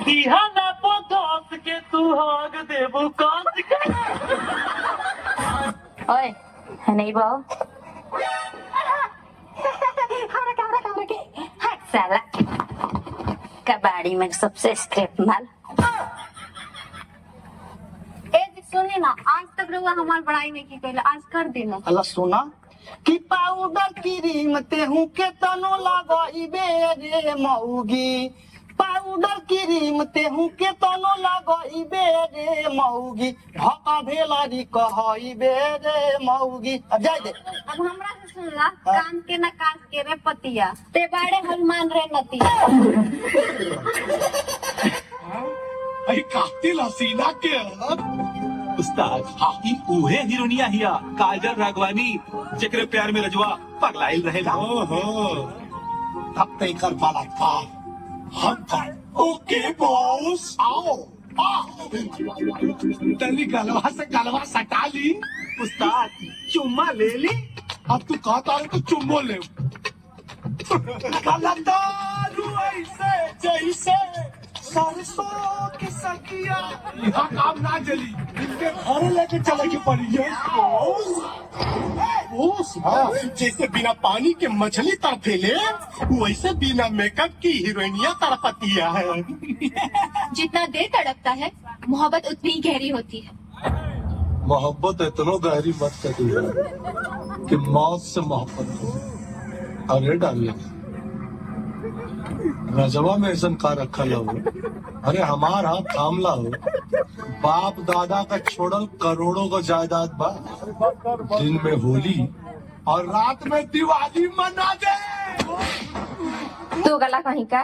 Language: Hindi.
दिहाना पोतोस के तू होग देबू कौन के ओए है नहीं बाओ साला कबाड़ी में सबसे स्क्रैप माल। ए जी सुनिए ना, आज तक रहुआ हमार बड़ाई नहीं की पहले, आज कर देना। अल्लाह सोना कि पाउडर क्रीम तेहू के तनो लगाइबे रे मौगी, पाउडर क्रीम तेहू के तनो लगाइबे रे मौगी, भका भेलारी कहइबे रे मौगी। अब जाय दे। अब हमरा से सुनला, कान के न कास के रे पतिया, ते बाड़े हनुमान रे नतिया। अरे कातिल हसीना के उस्ताद ई उहे हीरोनिया हिया काजल राघवानी जेकरे प्यार में रजवा पगलाइल रहेला। ओहो तब तय कर वाला था हम था। ओके बॉस आओ तली गलवा से गलवा सटा ली। उस्ताद चुम्मा ले ली। अब तू कहता है तो चुम्बो ले। गलंदारू ऐसे जैसे सरसों की सकिया, यहाँ काम ना चली, इनके घर लेके चले की पड़ी है। बॉस हाँ, जैसे बिना पानी के मछली तड़पेले वैसे बिना मेकअप की हीरोइनिया तड़पतिया है। जितना देर तड़पता है मोहब्बत उतनी ही गहरी होती है। मोहब्बत इतना गहरी मत करिए कि मौत से मोहब्बत हो। अरे डालिए रजवा में ऐसा का रखल हो। अरे हमार हाथ थामला हो। बाप दादा का छोड़ल करोड़ों का जायदाद बा। दिन में होली और रात में दिवाली मना दे। तू गला कहीं का